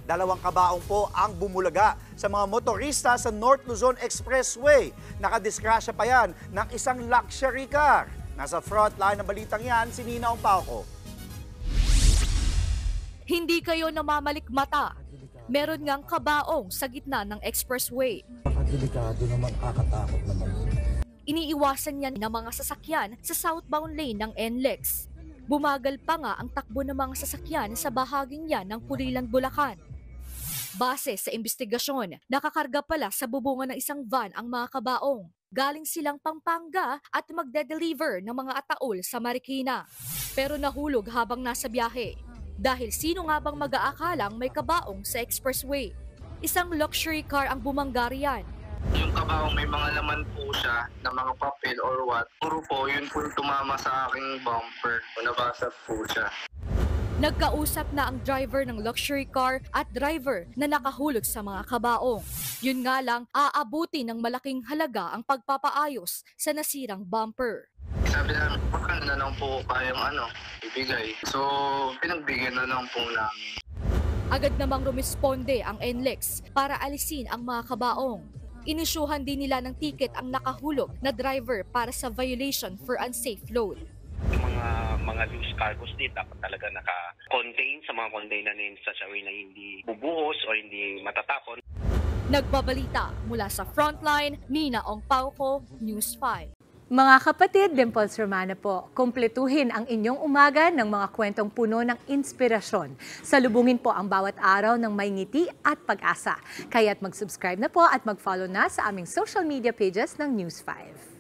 Dalawang kabaong po ang bumulaga sa mga motorista sa North Luzon Expressway. Nakadiskrasya pa yan ng isang luxury car. Nasa frontline ng balitang yan, si Nina Ompauco. Hindi kayo namamalik mata. Meron ngang kabaong sa gitna ng expressway. Delikado naman, kakatakot naman. Iniiwasan niya ng mga sasakyan sa southbound lane ng NLEX. Bumagal pa nga ang takbo ng mga sasakyan sa bahaging yan ng Pulilan, Bulacan. Base sa investigasyon, nakakarga pala sa bubungan ng isang van ang mga kabaong. Galing silang Pampanga at magde-deliver ng mga ataol sa Marikina. Pero nahulog habang nasa biyahe. Dahil sino nga bang mag-aakalang may kabaong sa expressway? Isang luxury car ang bumangga riyan. Yung kabaong may mga laman po siya na mga papel or what. Puro po, yun po tumama sa aking bumper. Nabasag po siya. Nagkausap na ang driver ng luxury car at driver na nakahulog sa mga kabaong. Yun nga lang, aabuti ng malaking halaga ang pagpapaayos sa nasirang bumper. Sabi namin, baka na lang po kayang ibigay. So, pinagbigyan na lang po namin. Agad namang rumisponde ang NLEX para alisin ang mga kabaong. Inisyuhan din nila ng ticket ang nakahulog na driver para sa violation for unsafe load. Yung mga loose cargos din dapat talaga naka-contain sa mga container in such a way na hindi bubuhos o hindi matatapon. Nagbabalita mula sa Frontline, Nina Ompauco, News 5. Mga kapatid, Dimples Romana po, kumpletuhin ang inyong umaga ng mga kwentong puno ng inspirasyon. Salubungin po ang bawat araw ng may ngiti at pag-asa. Kaya't mag-subscribe na po at mag-follow na sa aming social media pages ng News 5.